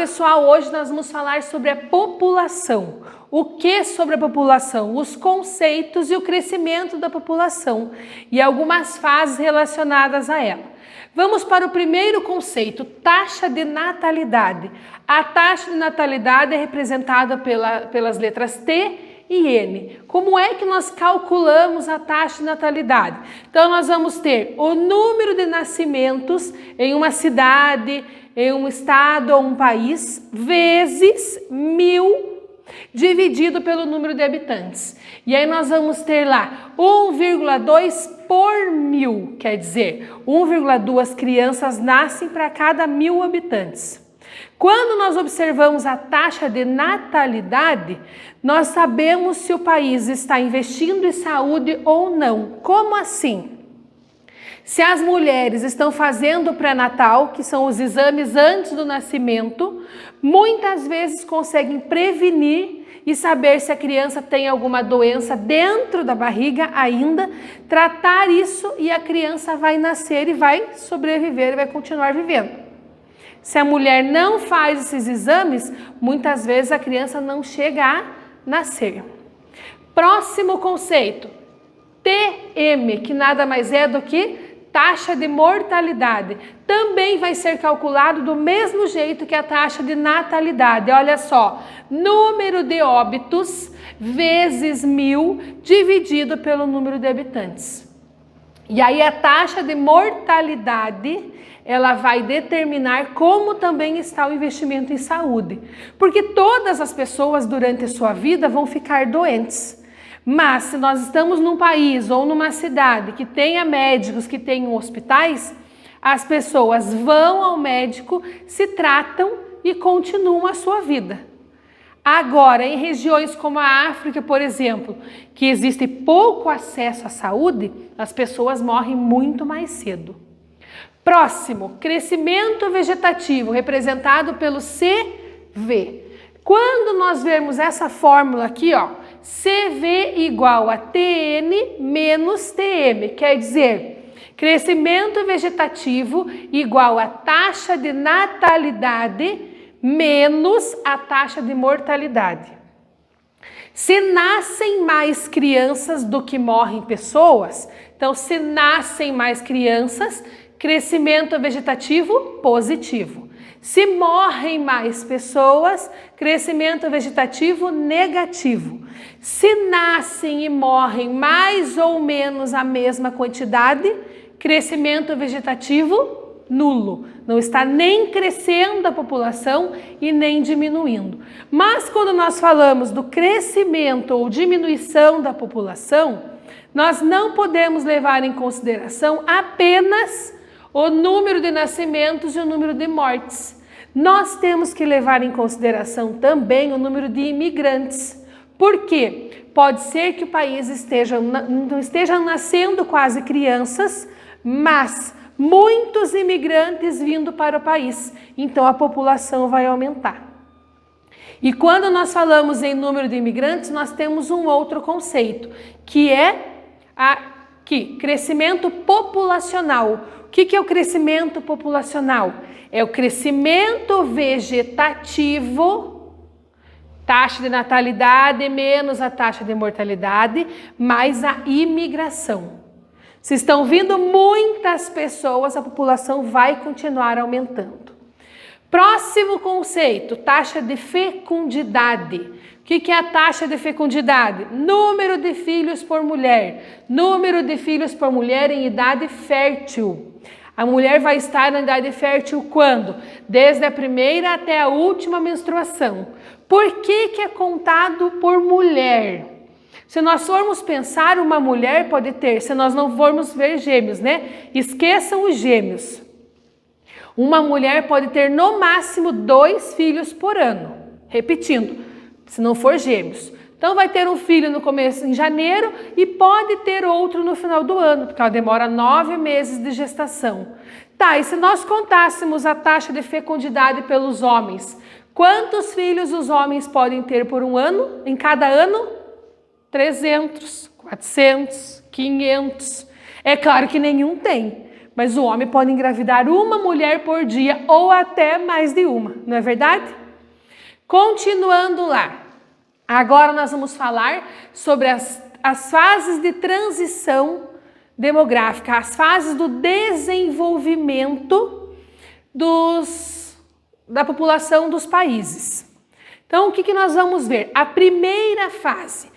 pessoal, hoje nós vamos falar sobre a população. O que sobre a população? Os conceitos e o crescimento da população e algumas fases relacionadas a ela. Vamos para o primeiro conceito, taxa de natalidade. A taxa de natalidade é representada pelas letras T e N. Como é que nós calculamos a taxa de natalidade? Então, nós vamos ter o número de nascimentos em uma cidade, em um estado ou um país, vezes 1000, dividido pelo número de habitantes. E aí nós vamos ter lá 1,2 por 1000, quer dizer, 1,2 crianças nascem para cada 1000 habitantes. Quando nós observamos a taxa de natalidade, nós sabemos se o país está investindo em saúde ou não. Como assim? Se as mulheres estão fazendo o pré-natal, que são os exames antes do nascimento, muitas vezes conseguem prevenir e saber se a criança tem alguma doença dentro da barriga ainda, tratar isso e a criança vai nascer e vai sobreviver e vai continuar vivendo. Se a mulher não faz esses exames, muitas vezes a criança não chega a nascer. Próximo conceito, TM, que nada mais é do que taxa de mortalidade. Também vai ser calculado do mesmo jeito que a taxa de natalidade. Olha só, número de óbitos vezes 1000 dividido pelo número de habitantes. E aí a taxa de mortalidade, ela vai determinar como também está o investimento em saúde. Porque todas as pessoas durante a sua vida vão ficar doentes. Mas se nós estamos num país ou numa cidade que tenha médicos, que tenham hospitais, as pessoas vão ao médico, se tratam e continuam a sua vida. Agora, em regiões como a África, por exemplo, que existe pouco acesso à saúde, as pessoas morrem muito mais cedo. Próximo, crescimento vegetativo, representado pelo CV. Quando nós vermos essa fórmula aqui, ó, CV igual a TN menos TM, quer dizer, crescimento vegetativo igual a taxa de natalidade menos a taxa de mortalidade. Se nascem mais crianças do que morrem pessoas, então se nascem mais crianças, crescimento vegetativo positivo. Se morrem mais pessoas, crescimento vegetativo negativo. Se nascem e morrem mais ou menos a mesma quantidade, crescimento vegetativo nulo. Não está nem crescendo a população e nem diminuindo. Mas quando nós falamos do crescimento ou diminuição da população, nós não podemos levar em consideração apenas o número de nascimentos e o número de mortes. Nós temos que levar em consideração também o número de imigrantes. Por quê? Pode ser que o país não esteja nascendo quase crianças, mas muitos imigrantes vindo para o país. Então a população vai aumentar. E quando nós falamos em número de imigrantes, nós temos um outro conceito, que é crescimento populacional. O que é o crescimento populacional? É o crescimento vegetativo, taxa de natalidade menos a taxa de mortalidade, mais a imigração. Se estão vindo muitas pessoas, a população vai continuar aumentando. Próximo conceito, taxa de fecundidade. O que é a taxa de fecundidade? Número de filhos por mulher. Número de filhos por mulher em idade fértil. A mulher vai estar na idade fértil quando? Desde a primeira até a última menstruação. Por que é contado por mulher? Se nós formos pensar, uma mulher pode ter, se nós não formos ver gêmeos, né? Esqueçam os gêmeos. Uma mulher pode ter no máximo 2 filhos por ano. Repetindo, se não for gêmeos. Então vai ter um filho no começo, em janeiro, e pode ter outro no final do ano, porque ela demora 9 meses de gestação. Tá, e se nós contássemos a taxa de fecundidade pelos homens, quantos filhos os homens podem ter por um ano? Em cada ano? 300, 400, 500. É claro que nenhum tem. mas o homem pode engravidar uma mulher por dia ou até mais de uma, não é verdade? Continuando lá, agora nós vamos falar sobre as fases de transição demográfica, as fases do desenvolvimento da população dos países. Então, o que nós vamos ver? A primeira fase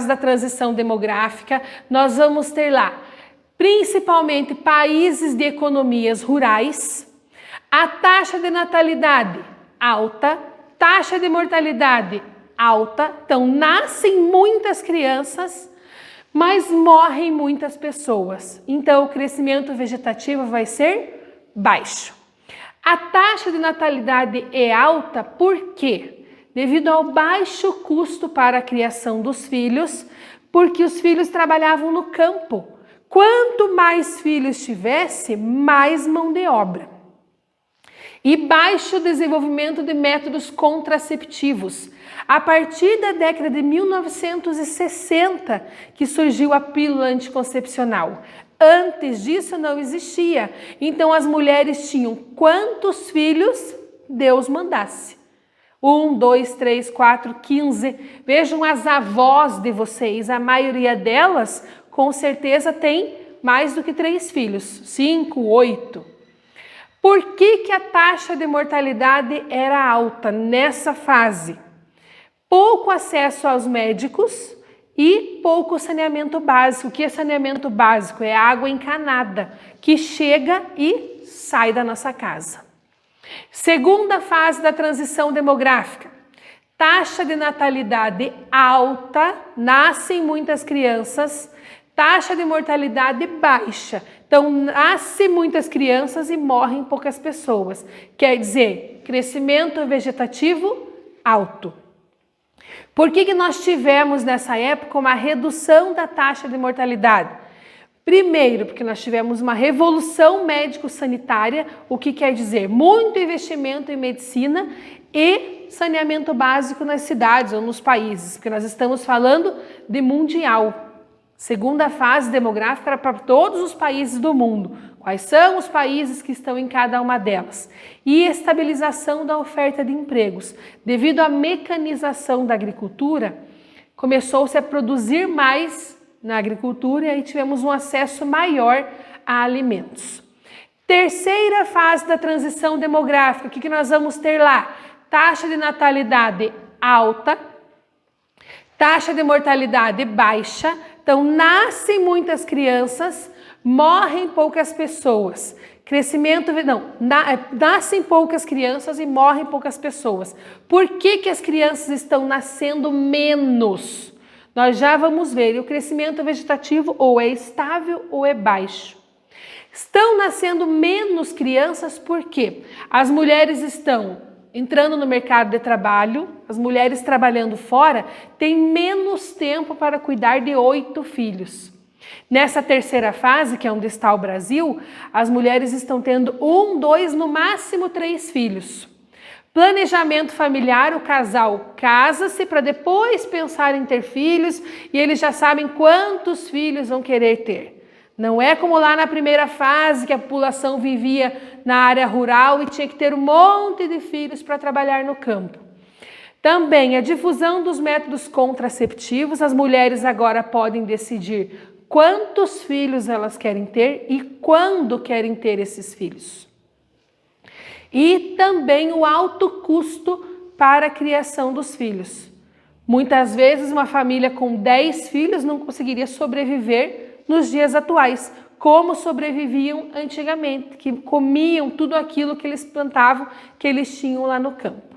da transição demográfica, nós vamos ter lá, principalmente países de economias rurais, a taxa de natalidade alta, taxa de mortalidade alta, então nascem muitas crianças, mas morrem muitas pessoas. Então, o crescimento vegetativo vai ser baixo. A taxa de natalidade é alta por quê? Devido ao baixo custo para a criação dos filhos, porque os filhos trabalhavam no campo. Quanto mais filhos tivesse, mais mão de obra. E baixo desenvolvimento de métodos contraceptivos. A partir da década de 1960 que surgiu a pílula anticoncepcional. Antes disso não existia. Então as mulheres tinham quantos filhos Deus mandasse. 1, 2, 3, 4, 15. Vejam as avós de vocês, a maioria delas com certeza tem mais do que 3 filhos, 5, 8. Por que a taxa de mortalidade era alta nessa fase? Pouco acesso aos médicos e pouco saneamento básico. O que é saneamento básico? É água encanada que chega e sai da nossa casa. Segunda fase da transição demográfica. Taxa de natalidade alta, nascem muitas crianças, taxa de mortalidade baixa. Então, nascem muitas crianças e morrem poucas pessoas. Quer dizer, crescimento vegetativo alto. Por que nós tivemos nessa época uma redução da taxa de mortalidade? Primeiro, porque nós tivemos uma revolução médico-sanitária, o que quer dizer muito investimento em medicina e saneamento básico nas cidades ou nos países, porque nós estamos falando de mundial. Segunda fase demográfica era para todos os países do mundo. Quais são os países que estão em cada uma delas? E estabilização da oferta de empregos. Devido à mecanização da agricultura, começou-se a produzir mais na agricultura e aí tivemos um acesso maior a alimentos. Terceira fase da transição demográfica, o que nós vamos ter lá? Taxa de natalidade alta, taxa de mortalidade baixa, então nascem muitas crianças, morrem poucas pessoas. Nascem poucas crianças e morrem poucas pessoas. Por que as crianças estão nascendo menos? Nós já vamos ver, e o crescimento vegetativo ou é estável ou é baixo. Estão nascendo menos crianças porque as mulheres estão entrando no mercado de trabalho, as mulheres trabalhando fora têm menos tempo para cuidar de 8 filhos. Nessa terceira fase, que é onde está o Brasil, as mulheres estão tendo 1, 2, no máximo 3 filhos. Planejamento familiar, o casal casa-se para depois pensar em ter filhos e eles já sabem quantos filhos vão querer ter. Não é como lá na primeira fase que a população vivia na área rural e tinha que ter um monte de filhos para trabalhar no campo. Também a difusão dos métodos contraceptivos, as mulheres agora podem decidir quantos filhos elas querem ter e quando querem ter esses filhos. E também o alto custo para a criação dos filhos. Muitas vezes uma família com 10 filhos não conseguiria sobreviver nos dias atuais, como sobreviviam antigamente, que comiam tudo aquilo que eles plantavam, que eles tinham lá no campo.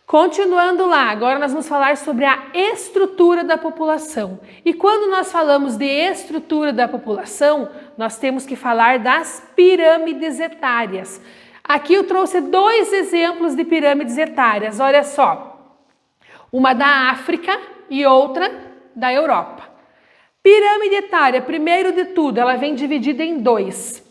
Continuando lá, agora nós vamos falar sobre a estrutura da população. E quando nós falamos de estrutura da população, nós temos que falar das pirâmides etárias. Aqui eu trouxe 2 exemplos de pirâmides etárias, olha só. Uma da África e outra da Europa. Pirâmide etária, primeiro de tudo, ela vem dividida em 2.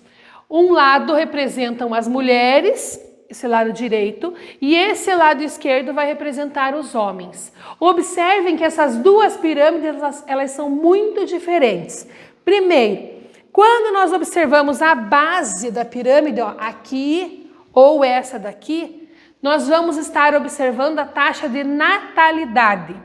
Um lado representam as mulheres, esse lado direito, e esse lado esquerdo vai representar os homens. Observem que essas 2 pirâmides, elas são muito diferentes. Primeiro, Quando nós observamos a base da pirâmide, ó, aqui ou essa daqui, nós vamos estar observando a taxa de natalidade.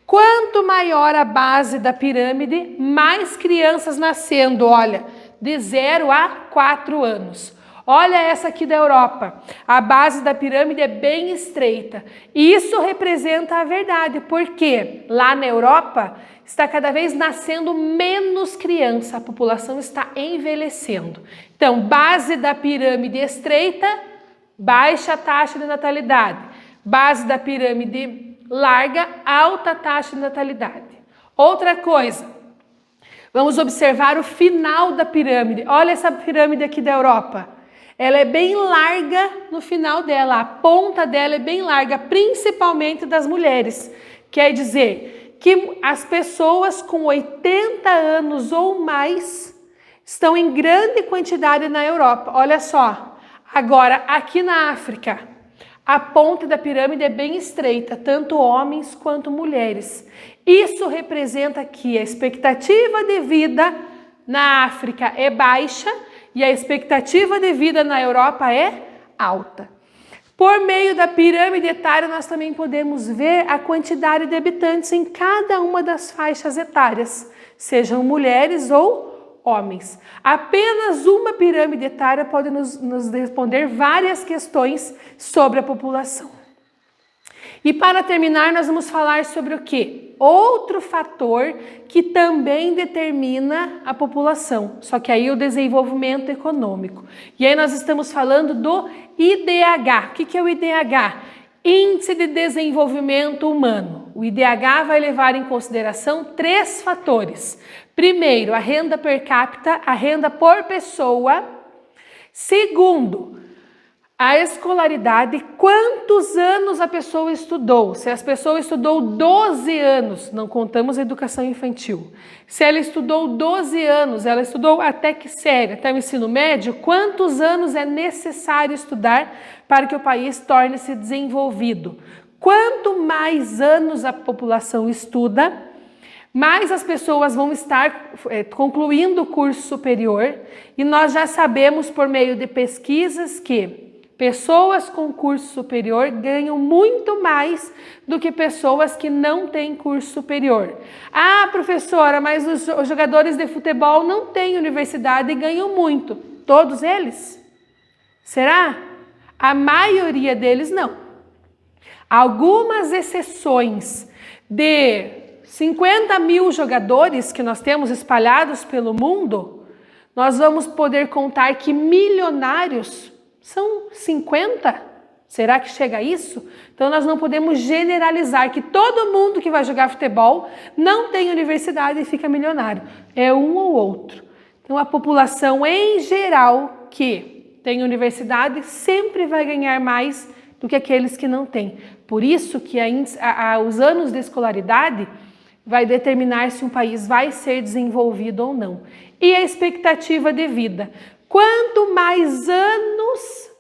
Quanto maior a base da pirâmide, mais crianças nascendo, olha, de 0 a 4 anos. Olha essa aqui da Europa, a base da pirâmide é bem estreita. E isso representa a verdade, porque lá na Europa está cada vez nascendo menos criança, a população está envelhecendo. Então, base da pirâmide estreita, baixa taxa de natalidade. Base da pirâmide larga, alta taxa de natalidade. Outra coisa, vamos observar o final da pirâmide. Olha essa pirâmide aqui da Europa. Ela é bem larga no final dela, a ponta dela é bem larga, principalmente das mulheres. Quer dizer que as pessoas com 80 anos ou mais estão em grande quantidade na Europa. Olha só, agora aqui na África, a ponta da pirâmide é bem estreita, tanto homens quanto mulheres. Isso representa que a expectativa de vida na África é baixa e a expectativa de vida na Europa é alta. Por meio da pirâmide etária, nós também podemos ver a quantidade de habitantes em cada uma das faixas etárias, sejam mulheres ou homens. Apenas uma pirâmide etária pode nos responder várias questões sobre a população. E para terminar, nós vamos falar sobre o quê? Outro fator que também determina a população, só que aí o desenvolvimento econômico. E aí nós estamos falando do IDH. O que é o IDH? Índice de Desenvolvimento Humano. O IDH vai levar em consideração 3 fatores. Primeiro, a renda per capita, a renda por pessoa. Segundo, a escolaridade, quantos anos a pessoa estudou. Se a pessoa estudou 12 anos, não contamos a educação infantil. Se ela estudou 12 anos, ela estudou até que série, até o ensino médio, quantos anos é necessário estudar para que o país torne-se desenvolvido? Quanto mais anos a população estuda, mais as pessoas vão estar concluindo o curso superior, e nós já sabemos por meio de pesquisas que pessoas com curso superior ganham muito mais do que pessoas que não têm curso superior. Ah, professora, mas os jogadores de futebol não têm universidade e ganham muito. Todos eles? Será? A maioria deles não. Algumas exceções de 50 mil jogadores que nós temos espalhados pelo mundo, nós vamos poder contar que milionários são 50? Será que chega a isso? Então nós não podemos generalizar que todo mundo que vai jogar futebol não tem universidade e fica milionário. É um ou outro. Então a população em geral que tem universidade sempre vai ganhar mais do que aqueles que não têm. Por isso que os anos de escolaridade vai determinar se um país vai ser desenvolvido ou não. E a expectativa de vida. Quanto mais anos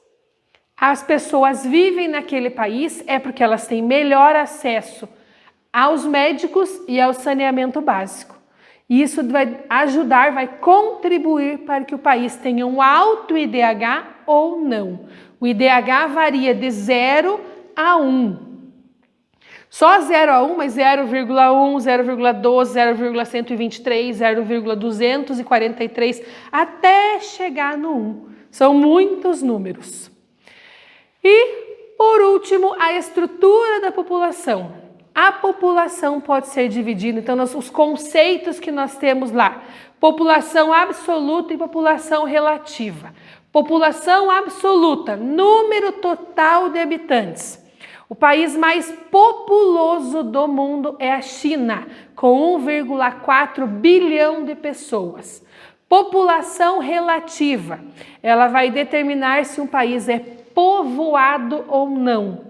as pessoas vivem naquele país, é porque elas têm melhor acesso aos médicos e ao saneamento básico. E isso vai ajudar, vai contribuir para que o país tenha um alto IDH ou não. O IDH varia de 0 a 1. Só 0 a 1, mas 0,1, 0,12, 0,123, 0,243, até chegar no 1. São muitos números. E, por último, a estrutura da população. A população pode ser dividida, então, os conceitos que nós temos lá. População absoluta e população relativa. População absoluta, número total de habitantes. O país mais populoso do mundo é a China, com 1,4 bilhão de pessoas. População relativa, ela vai determinar se um país é povoado ou não.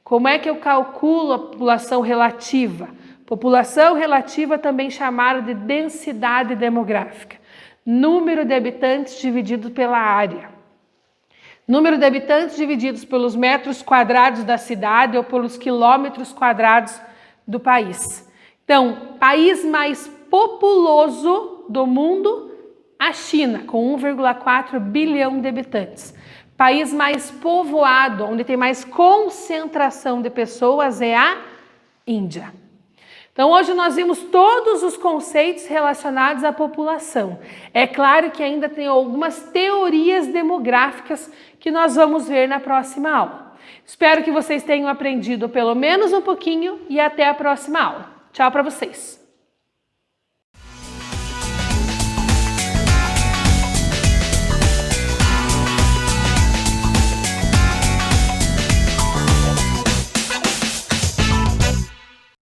Como é que eu calculo a população relativa? População relativa também chamada de densidade demográfica. Número de habitantes dividido pela área. Número de habitantes divididos pelos metros quadrados da cidade ou pelos quilômetros quadrados do país. Então, país mais populoso do mundo, A China, com 1,4 bilhão de habitantes. País mais povoado, onde tem mais concentração de pessoas, é a Índia. Então, hoje nós vimos todos os conceitos relacionados à população. É claro que ainda tem algumas teorias demográficas que nós vamos ver na próxima aula. Espero que vocês tenham aprendido pelo menos um pouquinho e até a próxima aula. Tchau para vocês!